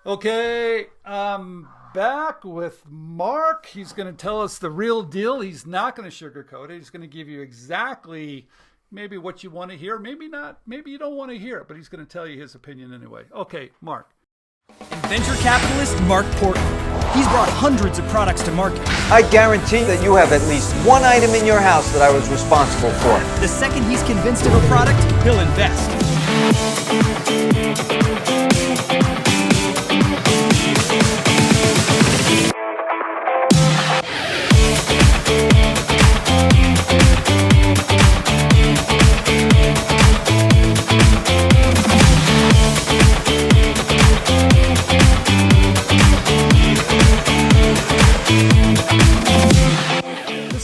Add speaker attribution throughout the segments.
Speaker 1: Okay, I'm back with Mark. He's going to tell us the real deal. He's not going to sugarcoat it. He's going to give you exactly maybe what you want to hear. Maybe not. Maybe you don't want to hear it, but he's going to tell you his opinion anyway. Okay, Mark.
Speaker 2: Venture capitalist Marc Portney. He's brought hundreds of products to market.
Speaker 3: I guarantee that you have at least one item in your house that I was responsible for.
Speaker 2: The second he's convinced of a product, he'll invest.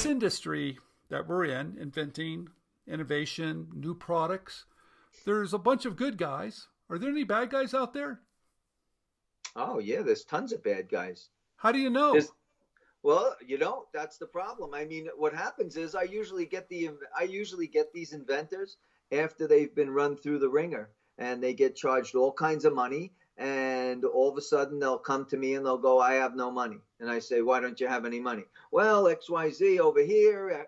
Speaker 1: Industry that we're in, inventing, innovation, new products, there's a bunch of good guys. Are there any bad guys out there?
Speaker 3: Oh yeah, there's tons of bad guys.
Speaker 1: How do you know?
Speaker 3: Well, that's the problem. I mean, what happens is I usually get these inventors after they've been run through the ringer and they get charged all kinds of money. And all of a sudden they'll come to me and they'll go, I have no money. And I say, why don't you have any money? Well, XYZ over here,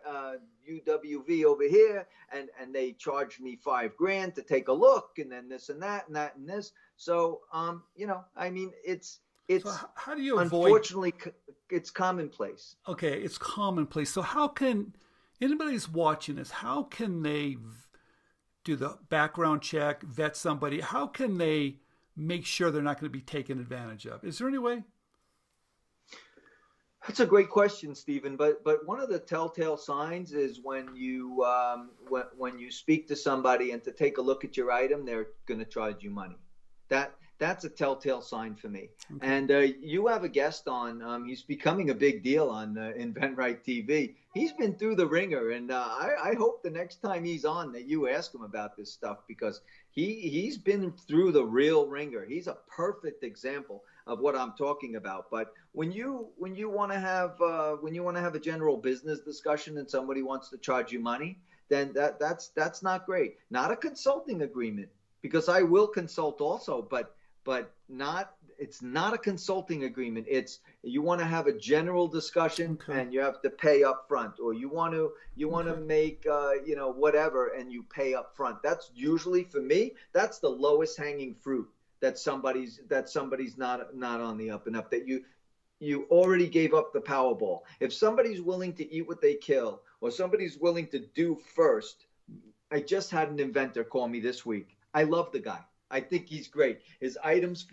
Speaker 3: UWV over here. And they charged me $5,000 to take a look, and then this and that and that and this. So, I mean, it's
Speaker 1: so how do you avoid...
Speaker 3: Unfortunately, it's commonplace.
Speaker 1: Okay, it's commonplace. So how can anybody who's watching this, how can they do the background check, vet somebody? How can they make sure they're not going to be taken advantage of? Is there any way?
Speaker 3: That's a great question, Stephen. But one of the telltale signs is when you speak to somebody and to take a look at your item, they're going to charge you money. That's a telltale sign for me. Okay. And you have a guest on. He's becoming a big deal on inventRightTV. He's been through the ringer, and I hope the next time he's on that you ask him about this stuff, because he's been through the real ringer. He's a perfect example of what I'm talking about. But when you want to have a general business discussion and somebody wants to charge you money, then that's not great. Not a consulting agreement, because I will consult also, but it's not a consulting agreement. It's you want to have a general discussion, okay, and you have to pay up front, or you want to make whatever, and you pay up front. That's usually, for me, that's the lowest hanging fruit, that somebody's not on the up and up, that you already gave up the Powerball. If somebody's willing to eat what they kill, or somebody's willing to do first. I just had an inventor call me this week. I love the guy. I think he's great. His items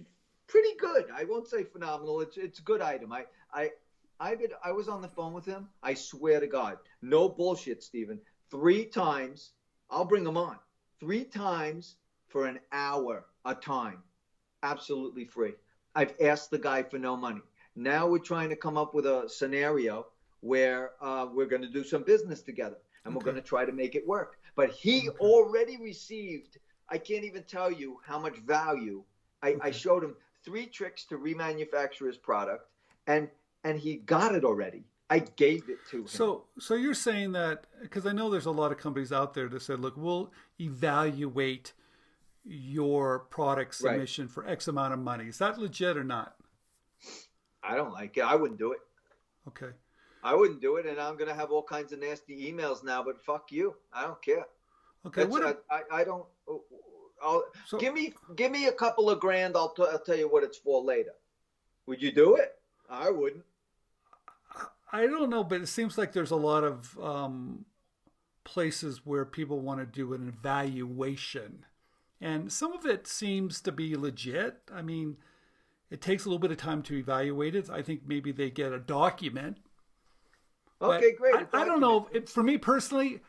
Speaker 3: pretty good. I won't say phenomenal. It's a good item. I was on the phone with him. I swear to God, no bullshit, Stephen. 3 times, I'll bring him on. 3 times for an hour a time, absolutely free. I've asked the guy for no money. Now we're trying to come up with a scenario where we're going to do some business together, and we're going to try to make it work. But he already received, I can't even tell you how much value. I showed him 3 tricks to remanufacture his product, and he got it already. I gave it to him.
Speaker 1: So you're saying that, because I know there's a lot of companies out there that said, look, we'll evaluate your product submission for X amount of money. Is that legit or not?
Speaker 3: I don't like it. I wouldn't do it.
Speaker 1: Okay.
Speaker 3: I wouldn't do it, and I'm going to have all kinds of nasty emails now, but fuck you. I don't care.
Speaker 1: Okay.
Speaker 3: I don't. Give me a couple of grand. I'll tell you what it's for later. Would you do it? I wouldn't.
Speaker 1: I don't know, but it seems like there's a lot of places where people want to do an evaluation, and some of it seems to be legit. I mean, it takes a little bit of time to evaluate it. I think maybe they get a document.
Speaker 3: Okay, great.
Speaker 1: I don't know. For me personally,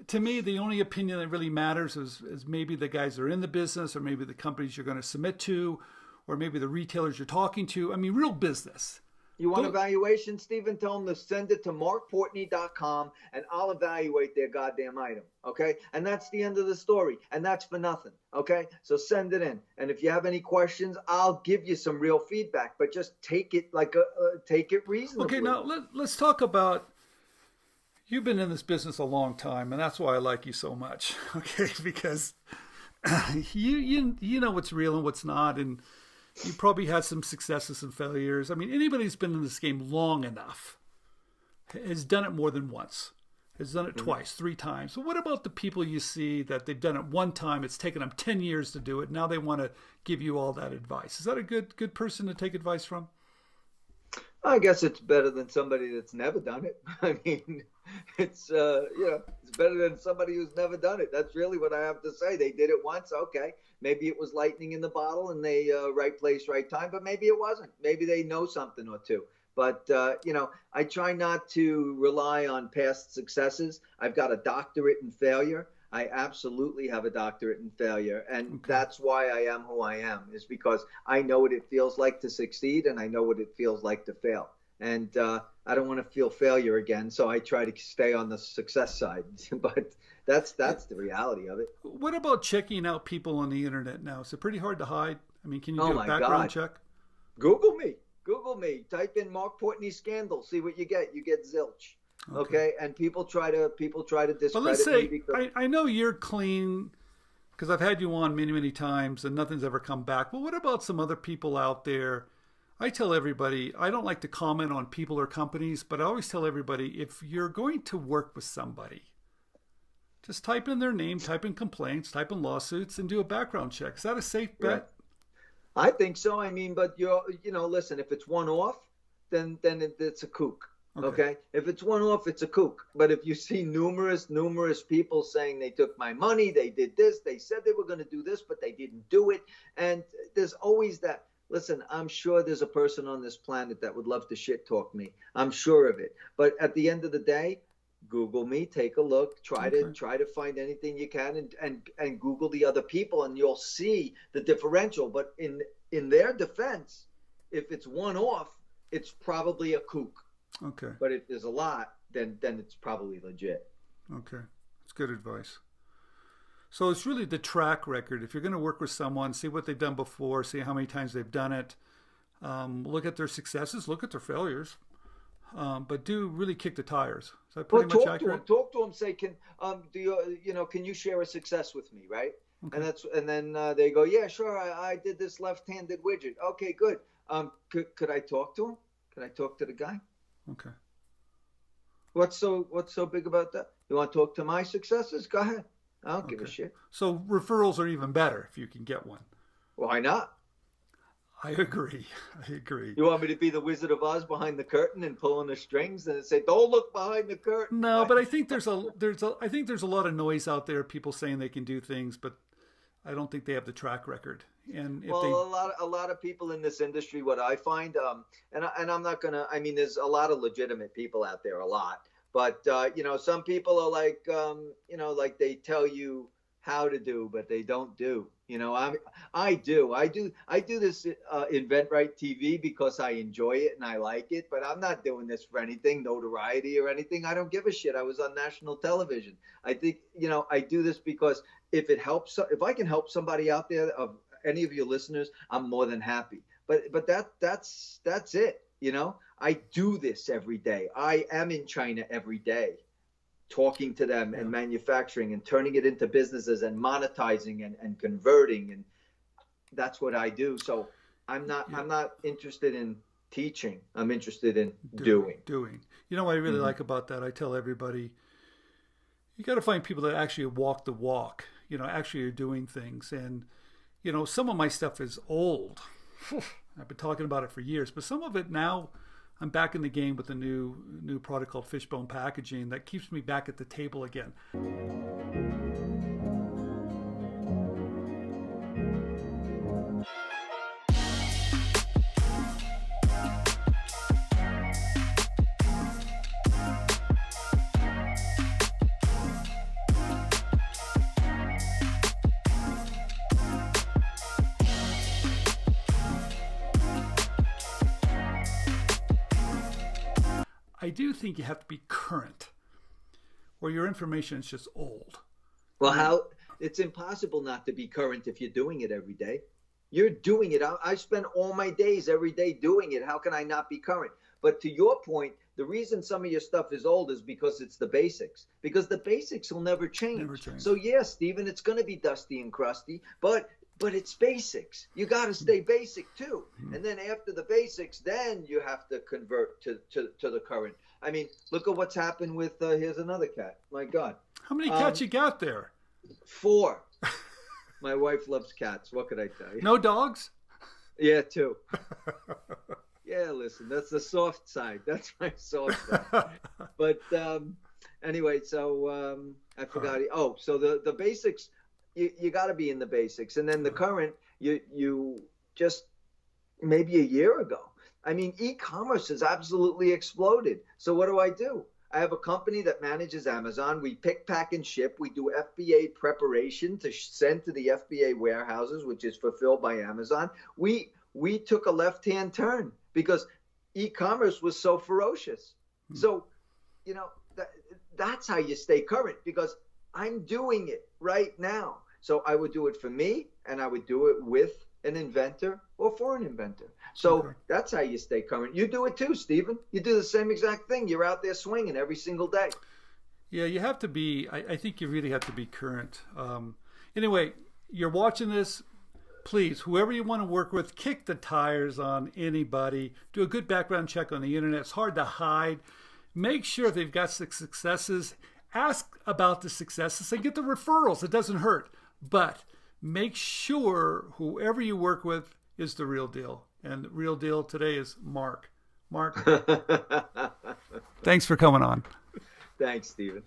Speaker 1: to me, the only opinion that really matters is maybe the guys that are in the business, or maybe the companies you're going to submit to, or maybe the retailers you're talking to. I mean, real business.
Speaker 3: You want evaluation, Stephen? Tell them to send it to marcportney.com, and I'll evaluate their goddamn item, okay? And that's the end of the story, and that's for nothing, okay? So send it in, and if you have any questions, I'll give you some real feedback, but just take it take it reasonably.
Speaker 1: Okay, now let's talk about. You've been in this business a long time, and that's why I like you so much, okay? Because you know what's real and what's not, and You probably had some successes and failures. I mean, anybody who's been in this game long enough has done it more than once, has done it twice, 3 times. But what about the people you see that they've done it one time, it's taken them 10 years to do it, now they want to give you all that advice? Is that a good person to take advice from?
Speaker 3: I guess it's better than somebody that's never done it. I mean, it's it's better than somebody who's never done it. That's really what I have to say. They did it once, okay. Maybe it was lightning in the bottle and they right place, right time, but maybe it wasn't. Maybe they know something or two. But, I try not to rely on past successes. I've got a doctorate in failure. I absolutely have a doctorate in failure. And that's why I am who I am, is because I know what it feels like to succeed and I know what it feels like to fail. And I don't want to feel failure again. So I try to stay on the success side. But that's the reality of it.
Speaker 1: What about checking out people on the internet now? Is it pretty hard to hide? I mean, can you do a background
Speaker 3: God.
Speaker 1: check?
Speaker 3: Google me. Type in Marc Portney scandal. See what you get. You get zilch. Okay. And people try to discredit
Speaker 1: but let's say,
Speaker 3: me because
Speaker 1: I know you're clean because I've had you on many, many times and nothing's ever come back. But what about some other people out there? I tell everybody, I don't like to comment on people or companies, but I always tell everybody, if you're going to work with somebody, just type in their name, type in complaints, type in lawsuits, and do a background check. Is that a safe bet?
Speaker 3: Right. I think so. I mean, but listen, if it's one off, then it's a kook. Okay. If it's one off, it's a kook. But if you see numerous people saying they took my money, they did this, they said they were going to do this, but they didn't do it. And there's always that. Listen, I'm sure there's a person on this planet that would love to shit talk me. I'm sure of it. But at the end of the day, Google me, take a look, try to find anything you can and Google the other people and you'll see the differential. But in their defense, if it's one off, it's probably a kook.
Speaker 1: Okay.
Speaker 3: But if there's a lot, then it's probably legit.
Speaker 1: Okay. That's good advice. So it's really the track record. If you're going to work with someone, see what they've done before, see how many times they've done it, look at their successes, look at their failures, but do really kick the tires. Is that pretty much accurate?
Speaker 3: Talk to them. Say, can you share a success with me, right? Okay. And then they go, yeah, sure. I did this left-handed widget. Okay, good. Could I talk to him? Could I talk to the guy?
Speaker 1: Okay.
Speaker 3: What's so big about that? You want to talk to my successes? Go ahead. I don't give a shit.
Speaker 1: So referrals are even better if you can get one.
Speaker 3: Why not?
Speaker 1: I agree.
Speaker 3: You want me to be the Wizard of Oz behind the curtain and pulling the strings and say, "Don't look behind the curtain"?
Speaker 1: No, but I think there's a lot of noise out there. People saying they can do things, but I don't think they have the track record. And if
Speaker 3: a lot of people in this industry, what I find, and I'm not gonna. I mean, there's a lot of legitimate people out there, a lot. But, some people are like, like they tell you how to do, but they don't do. I do this InventRightTV because I enjoy it and I like it, but I'm not doing this for anything, notoriety or anything. I don't give a shit. I was on national television. I think, I do this because if I can help somebody out there, of any of your listeners, I'm more than happy. But that's it. I do this every day. I am in China every day, talking to them and manufacturing and turning it into businesses and monetizing and converting. And that's what I do. So I'm not interested in teaching. I'm interested in doing.
Speaker 1: What I really like about that, I tell everybody, you got to find people that actually walk the walk, actually are doing things. And, some of my stuff is old. I've been talking about it for years, but some of it now, I'm back in the game with a new product called Fishbone Packaging that keeps me back at the table again. I do think you have to be current, or your information is just old.
Speaker 3: Well, it's impossible not to be current if you're doing it every day. You're doing it. I spend all my days every day doing it. How can I not be current? But to your point, the reason some of your stuff is old is because it's the basics. Because the basics will never change. So, yeah, Stephen, it's going to be dusty and crusty, but but it's basics. You got to stay basic too. And then after the basics, then you have to convert to the current. I mean, look at what's happened with, here's another cat. My God.
Speaker 1: How many cats you got there?
Speaker 3: 4. My wife loves cats. What could I tell you?
Speaker 1: No dogs?
Speaker 3: Yeah, 2. Yeah, listen, that's the soft side. That's my soft side. But anyway, so I forgot. Oh, so the basics, you got to be in the basics. And then the current, you just maybe a year ago. I mean, e-commerce has absolutely exploded. So what do? I have a company that manages Amazon. We pick, pack, and ship. We do FBA preparation to send to the FBA warehouses, which is fulfilled by Amazon. We took a left-hand turn because e-commerce was so ferocious. So, you know, that's how you stay current, because I'm doing it right now. So I would do it for me, and I would do it with an inventor or for an inventor. So that's how you stay current. You do it too, Stephen. You do the same exact thing. You're out there swinging every single day.
Speaker 1: Yeah, you have to be, I think you really have to be current. Anyway, you're watching this. Please, whoever you want to work with, kick the tires on anybody. Do a good background check on the internet. It's hard to hide. Make sure they've got successes. Ask about the successes and get the referrals. It doesn't hurt. But make sure whoever you work with is the real deal. And the real deal today is Marc. Marc, thanks for coming on.
Speaker 3: Thanks, Stephen.